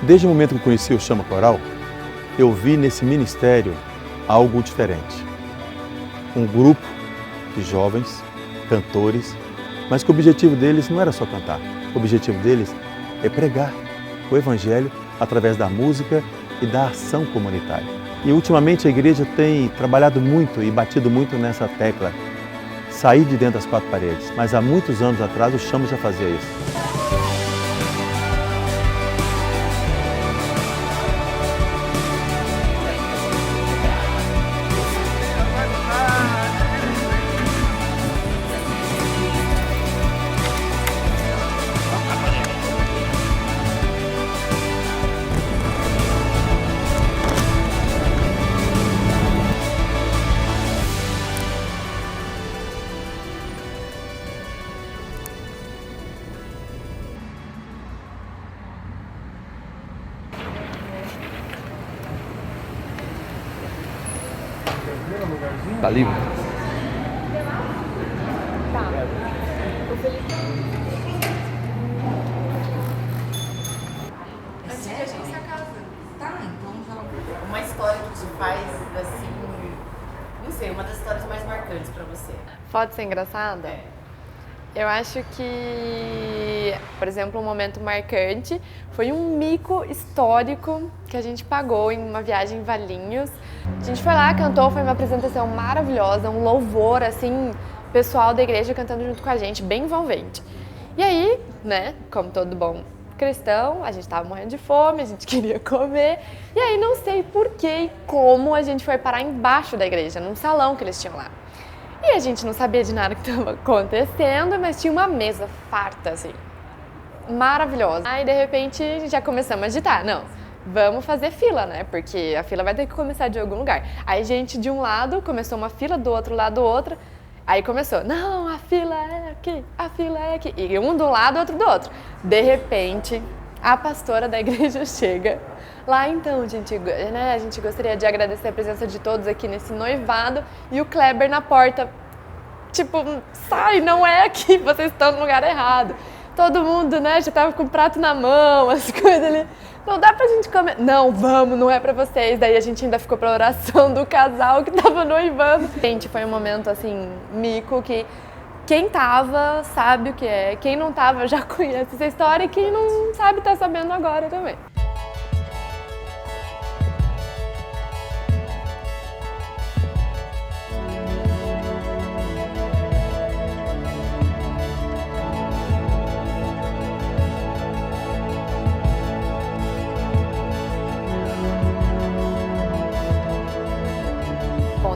Desde o momento que eu conheci o Chama Coral, eu vi nesse ministério algo diferente. Um grupo de jovens, cantores, mas que o objetivo deles não era só cantar. O objetivo deles é pregar o Evangelho através da música e da ação comunitária. E ultimamente a igreja tem trabalhado muito e batido muito nessa tecla, sair de dentro das quatro paredes. Mas há muitos anos atrás o Chama já fazia isso. Tá livre? Tá. Antiga agência casa. Tá, então já. Uma história que te faz, assim, não sei, uma das histórias mais marcantes pra você. Pode ser engraçada? É. Eu acho que, por exemplo, um momento marcante foi um mico histórico que a gente pagou em uma viagem em Valinhos. A gente foi lá, cantou, foi uma apresentação maravilhosa, um louvor, assim, pessoal da igreja cantando junto com a gente, bem envolvente. E aí, né, como todo bom cristão, a gente tava morrendo de fome, a gente queria comer. E aí, não sei por que e como a gente foi parar embaixo da igreja, num salão que eles tinham lá. E a gente não sabia de nada que estava acontecendo, mas tinha uma mesa farta, assim, maravilhosa. Aí, de repente, já começamos a agitar. Não, vamos fazer fila, né? Porque a fila vai ter que começar de algum lugar. Aí, gente de um lado começou uma fila, do outro lado outra. Aí começou, não, a fila é aqui, a fila é aqui. E um do lado, outro do outro. De repente, a pastora da igreja chega. Lá então, gente, né, a gente gostaria de agradecer a presença de todos aqui nesse noivado e o Kleber na porta, tipo, sai, não é aqui, vocês estão no lugar errado. Todo mundo, né, já tava com o prato na mão, as coisas ali. Não dá pra gente comer. Não, vamos, não é pra vocês. Daí a gente ainda ficou pra oração do casal que tava noivando. Gente, foi um momento, assim, mico que quem tava sabe o que é, quem não tava já conhece essa história e quem não sabe tá sabendo agora também.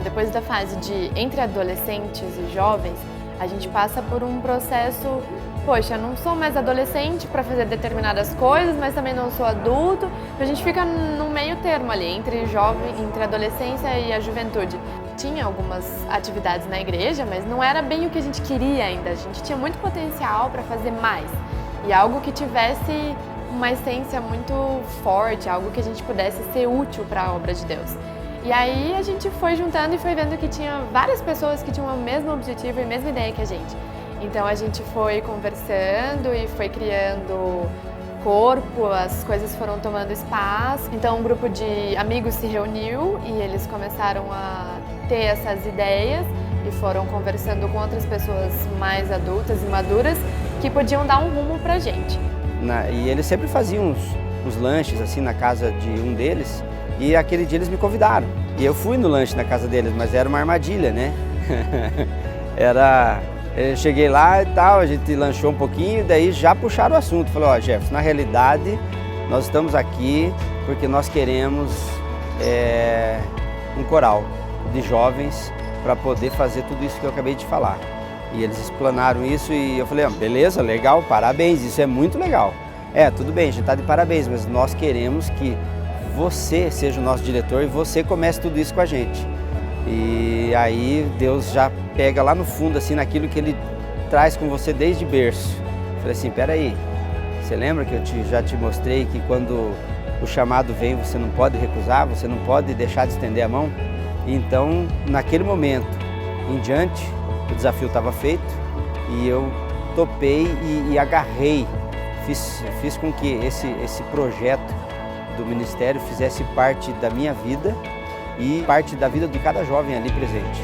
Depois da fase de entre adolescentes e jovens, a gente passa por um processo, poxa, não sou mais adolescente para fazer determinadas coisas, mas também não sou adulto. A gente fica no meio termo ali, entre a adolescência e a juventude. Tinha algumas atividades na igreja, mas não era bem o que a gente queria ainda. A gente tinha muito potencial para fazer mais. E algo que tivesse uma essência muito forte, algo que a gente pudesse ser útil para a obra de Deus. E aí a gente foi juntando e foi vendo que tinha várias pessoas que tinham o mesmo objetivo e a mesma ideia que a gente. Então a gente foi conversando e foi criando corpo, as coisas foram tomando espaço. Então um grupo de amigos se reuniu e eles começaram a ter essas ideias e foram conversando com outras pessoas mais adultas e maduras que podiam dar um rumo pra gente. E eles sempre faziam uns lanches assim na casa de um deles. E aquele dia eles me convidaram. E eu fui no lanche na casa deles, mas era uma armadilha, né? Eu cheguei lá e tal, a gente lanchou um pouquinho, daí já puxaram o assunto. Falei, ó, Jefferson, na realidade, nós estamos aqui porque nós queremos um coral de jovens para poder fazer tudo isso que eu acabei de falar. E eles explanaram isso e eu falei, beleza, legal, parabéns, isso é muito legal. Tudo bem, a gente está de parabéns, mas nós queremos que você seja o nosso diretor e você comece tudo isso com a gente. E aí Deus já pega lá no fundo, assim, naquilo que Ele traz com você desde berço. Falei assim, peraí, você lembra que eu já te mostrei que quando o chamado vem você não pode recusar, você não pode deixar de estender a mão? Então, naquele momento em diante, o desafio estava feito e eu topei e agarrei, fiz com que esse projeto do ministério fizesse parte da minha vida e parte da vida de cada jovem ali presente.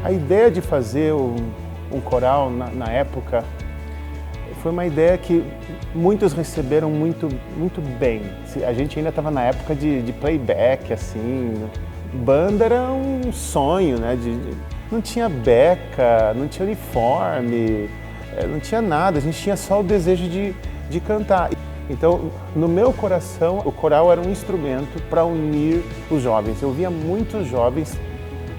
A ideia de fazer um coral na época foi uma ideia que muitos receberam muito bem. A gente ainda estava na época de playback, assim, banda era um sonho, né? Não tinha beca, não tinha uniforme, não tinha nada, a gente tinha só o desejo de cantar. Então, no meu coração, o coral era um instrumento para unir os jovens. Eu via muitos jovens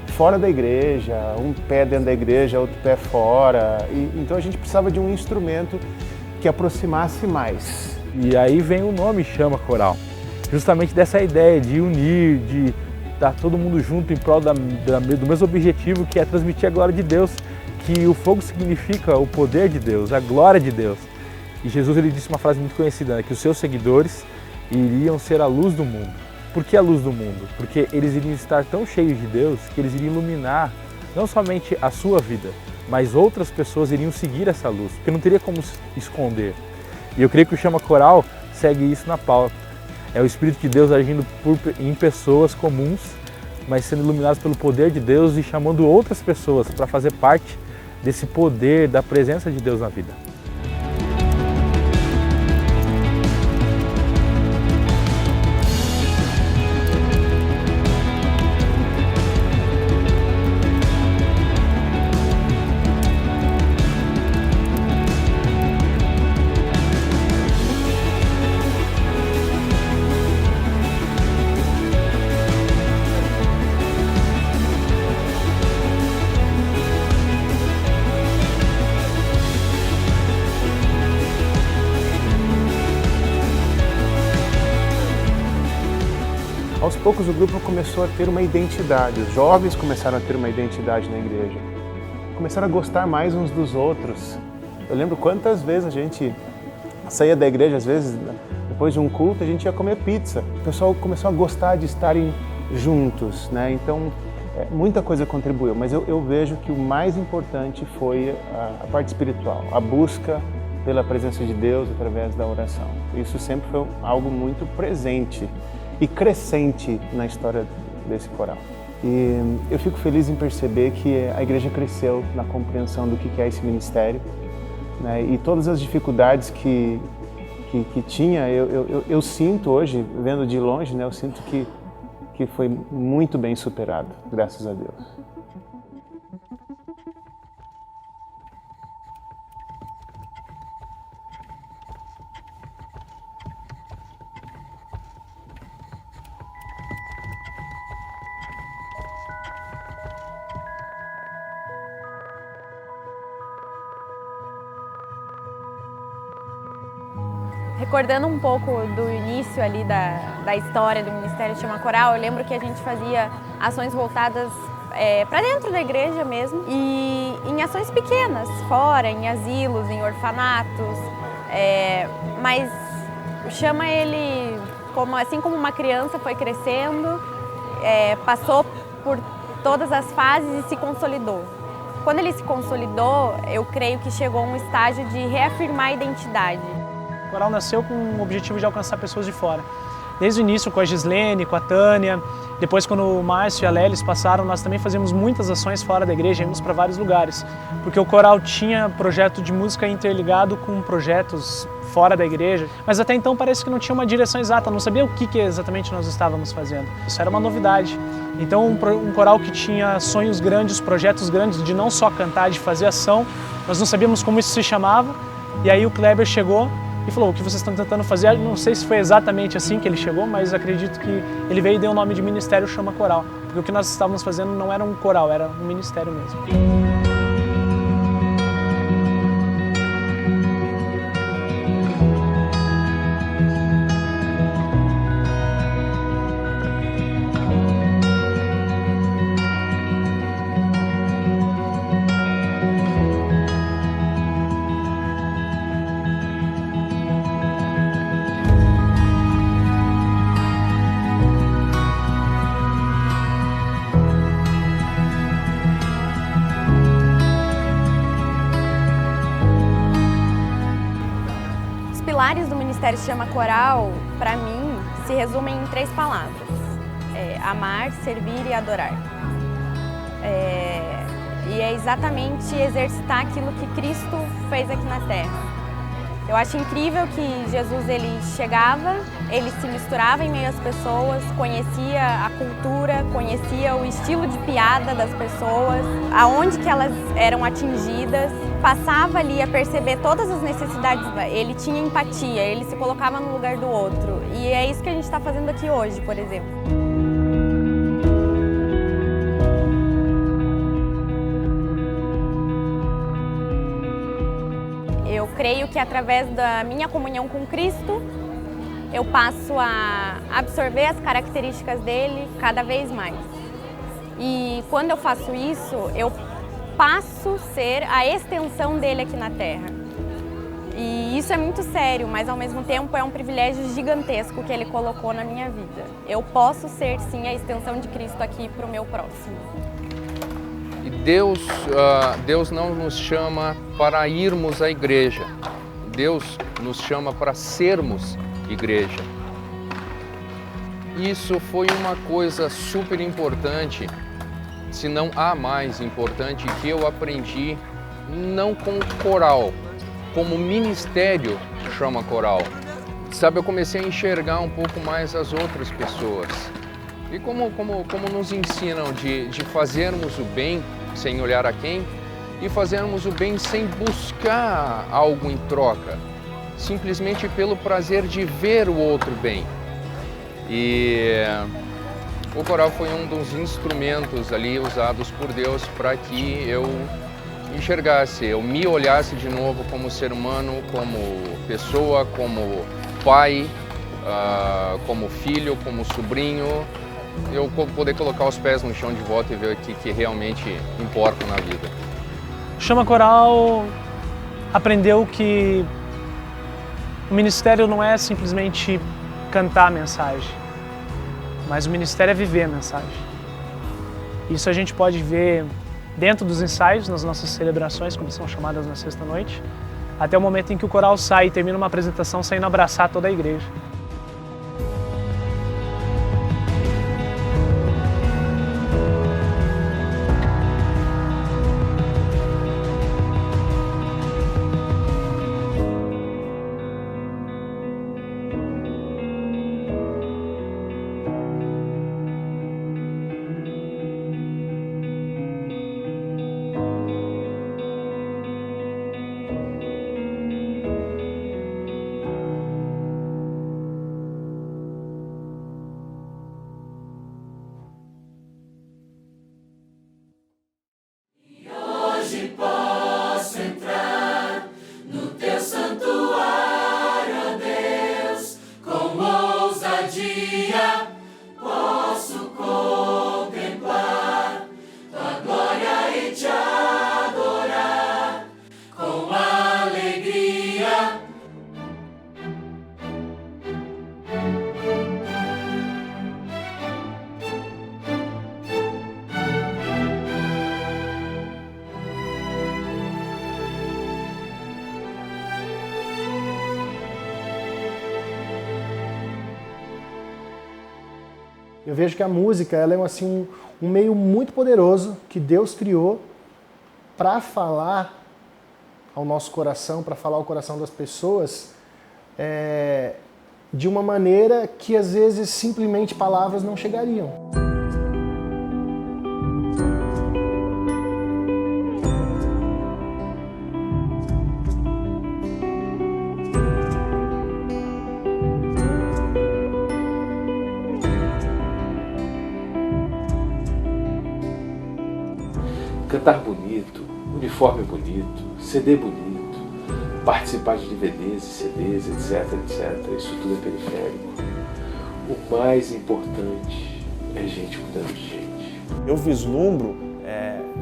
fora da igreja, um pé dentro da igreja, outro pé fora. Então a gente precisava de um instrumento que aproximasse mais. E aí vem o nome Chama Coral, justamente dessa ideia de unir, de estar todo mundo junto em prol do mesmo objetivo, que é transmitir a glória de Deus, que o fogo significa o poder de Deus, a glória de Deus. E Jesus ele disse uma frase muito conhecida, né, que os seus seguidores iriam ser a luz do mundo. Por que a luz do mundo? Porque eles iriam estar tão cheios de Deus que eles iriam iluminar não somente a sua vida, mas outras pessoas iriam seguir essa luz, porque não teria como esconder. E eu creio que o Chama Coral segue isso na pauta. É o Espírito de Deus agindo em pessoas comuns, mas sendo iluminados pelo poder de Deus e chamando outras pessoas para fazer parte desse poder, da presença de Deus na vida. Aos poucos o grupo começou a ter uma identidade, os jovens começaram a ter uma identidade na igreja, começaram a gostar mais uns dos outros. Eu lembro quantas vezes a gente saía da igreja, às vezes depois de um culto a gente ia comer pizza. O pessoal começou a gostar de estarem juntos, né? Então muita coisa contribuiu, mas eu vejo que o mais importante foi a parte espiritual, a busca pela presença de Deus através da oração. Isso sempre foi algo muito presente e crescente na história desse coral. E eu fico feliz em perceber que a igreja cresceu na compreensão do que é esse ministério, né? E todas as dificuldades que tinha, eu sinto hoje, vendo de longe, né? Eu sinto que foi muito bem superado, graças a Deus. Recordando um pouco do início ali da história do Ministério Chama Coral, eu lembro que a gente fazia ações voltadas para dentro da igreja mesmo e em ações pequenas, fora, em asilos, em orfanatos, mas o Chama ele, assim como uma criança foi crescendo, passou por todas as fases e se consolidou. Quando ele se consolidou, eu creio que chegou a um estágio de reafirmar a identidade. O coral nasceu com o objetivo de alcançar pessoas de fora. Desde o início com a Gislene, com a Tânia, depois quando o Márcio e a Lélis passaram, nós também fazíamos muitas ações fora da igreja, íamos para vários lugares. Porque o coral tinha projeto de música interligado com projetos fora da igreja, mas até então parece que não tinha uma direção exata, não sabia o que exatamente nós estávamos fazendo. Isso era uma novidade. Então um coral que tinha sonhos grandes, projetos grandes de não só cantar, de fazer ação, nós não sabíamos como isso se chamava, e aí o Kleber chegou e falou: o que vocês estão tentando fazer? Não sei se foi exatamente assim que ele chegou, mas acredito que ele veio e deu o nome de Ministério Chama Coral, porque o que nós estávamos fazendo não era um coral, era um ministério mesmo. pilares do Ministério Chama Coral, para mim, se resumem em 3 palavras. Amar, servir e adorar. E é exatamente exercitar aquilo que Cristo fez aqui na Terra. Eu acho incrível que Jesus, ele chegava, ele se misturava em meio às pessoas, conhecia a cultura, conhecia o estilo de piada das pessoas, aonde que elas eram atingidas, passava ali a perceber todas as necessidades, ele tinha empatia, ele se colocava no lugar do outro. E é isso que a gente está fazendo aqui hoje, por exemplo. Eu creio que através da minha comunhão com Cristo, eu passo a absorver as características dele cada vez mais. E quando eu faço isso, eu passo a ser a extensão dele aqui na Terra. E isso é muito sério, mas ao mesmo tempo é um privilégio gigantesco que ele colocou na minha vida. Eu posso ser sim a extensão de Cristo aqui para o meu próximo. E Deus não nos chama para irmos à igreja. Deus nos chama para sermos igreja. Isso foi uma coisa super importante, se não a mais importante, que eu aprendi não com o coral, como ministério Chama Coral. Sabe, eu comecei a enxergar um pouco mais as outras pessoas. E como nos ensinam de fazermos o bem sem olhar a quem, e fazermos o bem sem buscar algo em troca, simplesmente pelo prazer de ver o outro bem. E o coral foi um dos instrumentos ali usados por Deus para que eu enxergasse, eu me olhasse de novo como ser humano, como pessoa, como pai, como filho, como sobrinho. Eu poder colocar os pés no chão de volta e ver o que realmente importa na vida. O Chama Coral aprendeu que o ministério não é simplesmente cantar a mensagem, mas o ministério é viver a mensagem. Isso a gente pode ver dentro dos ensaios, nas nossas celebrações, como são chamadas na sexta-noite, até o momento em que o coral sai e termina uma apresentação saindo abraçar toda a igreja. Eu vejo que a música ela é assim, um meio muito poderoso que Deus criou para falar ao nosso coração, para falar ao coração das pessoas, de uma maneira que às vezes simplesmente palavras não chegariam. Cantar bonito, uniforme bonito, CD bonito, participar de DVDs e CDs, etc, etc. Isso tudo é periférico. O mais importante é gente cuidando de gente. Eu vislumbro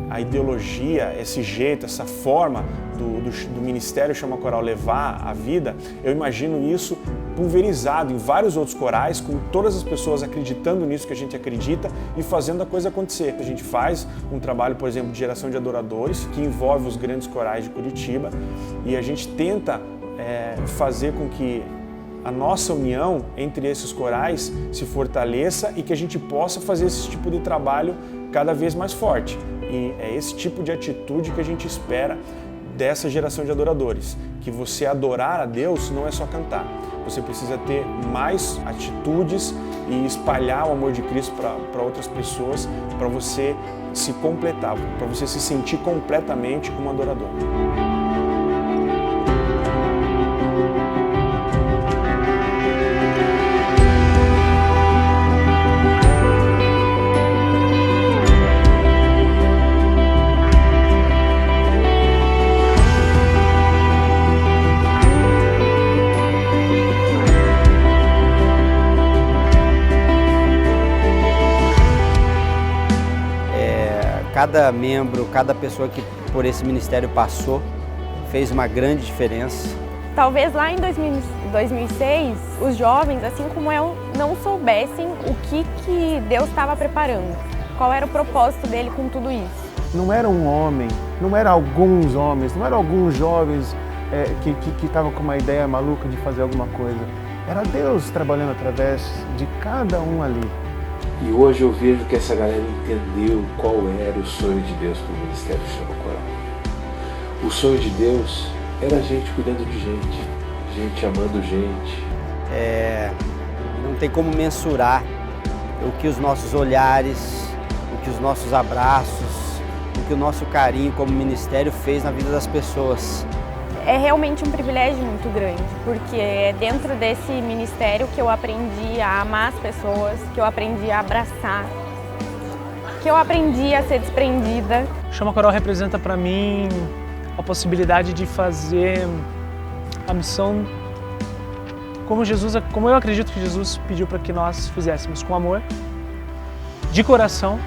a ideologia, esse jeito, essa forma do Ministério Chama Coral levar a vida, eu imagino isso pulverizado em vários outros corais, com todas as pessoas acreditando nisso que a gente acredita e fazendo a coisa acontecer. A gente faz um trabalho, por exemplo, de geração de adoradores, que envolve os grandes corais de Curitiba, e a gente tenta fazer com que a nossa união entre esses corais se fortaleça e que a gente possa fazer esse tipo de trabalho cada vez mais forte. E é esse tipo de atitude que a gente espera dessa geração de adoradores, que você adorar a Deus não é só cantar, você precisa ter mais atitudes e espalhar o amor de Cristo para outras pessoas, para você se completar, para você se sentir completamente um adorador. Cada membro, cada pessoa que por esse ministério passou, fez uma grande diferença. Talvez lá em 2006, os jovens, assim como eu, não soubessem o que Deus estava preparando. Qual era o propósito dele com tudo isso. Não era um homem, não eram alguns homens, não eram alguns jovens que estavam com uma ideia maluca de fazer alguma coisa. Era Deus trabalhando através de cada um ali. E hoje eu vejo que essa galera entendeu qual era o sonho de Deus para o Ministério Chama Coral. O sonho de Deus era gente cuidando de gente amando gente. Não tem como mensurar o que os nossos olhares, o que os nossos abraços, o que o nosso carinho como ministério fez na vida das pessoas. É realmente um privilégio muito grande, porque é dentro desse ministério que eu aprendi a amar as pessoas, que eu aprendi a abraçar, que eu aprendi a ser desprendida. O Chama Coral representa para mim a possibilidade de fazer a missão como eu acredito que Jesus pediu para que nós fizéssemos, com amor, de coração,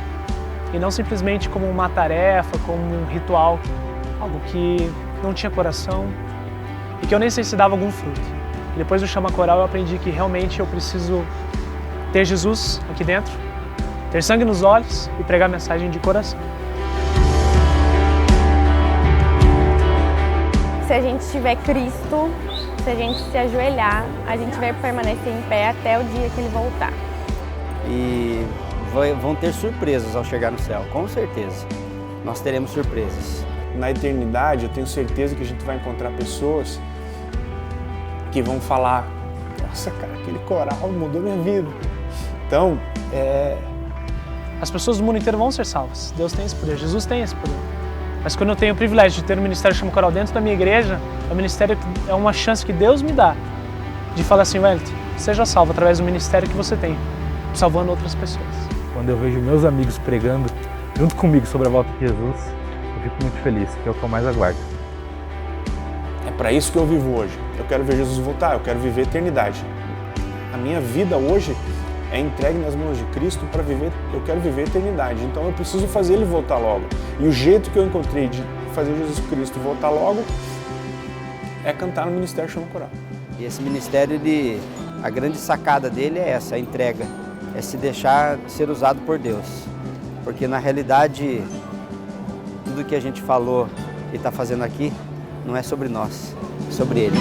e não simplesmente como uma tarefa, como um ritual, algo que não tinha coração e que eu nem sei se dava algum fruto. E depois do Chama Coral eu aprendi que realmente eu preciso ter Jesus aqui dentro, ter sangue nos olhos e pregar mensagem de coração. Se a gente tiver Cristo, se a gente se ajoelhar, a gente vai permanecer em pé até o dia que Ele voltar. E vão ter surpresas ao chegar no céu, com certeza. Nós teremos surpresas. Na eternidade, eu tenho certeza que a gente vai encontrar pessoas que vão falar: nossa, cara, aquele coral mudou minha vida. Então, as pessoas do mundo inteiro vão ser salvas. Deus tem esse poder, Jesus tem esse poder. Mas quando eu tenho o privilégio de ter um ministério Chama Coral dentro da minha igreja, é uma chance que Deus me dá de falar assim: Wellington, seja salvo através do ministério que você tem, salvando outras pessoas. Quando eu vejo meus amigos pregando junto comigo sobre a volta de Jesus, eu fico muito feliz, que é o que eu mais aguardo. É para isso que eu vivo hoje. Eu quero ver Jesus voltar, eu quero viver a eternidade. A minha vida hoje é entregue nas mãos de Cristo para viver, eu quero viver a eternidade. Então eu preciso fazer Ele voltar logo. E o jeito que eu encontrei de fazer Jesus Cristo voltar logo é cantar no Ministério Chama Coral. E esse ministério, a grande sacada dele é essa, a entrega. É se deixar ser usado por Deus. Porque na realidade, tudo que a gente falou e está fazendo aqui não é sobre nós, é sobre Ele.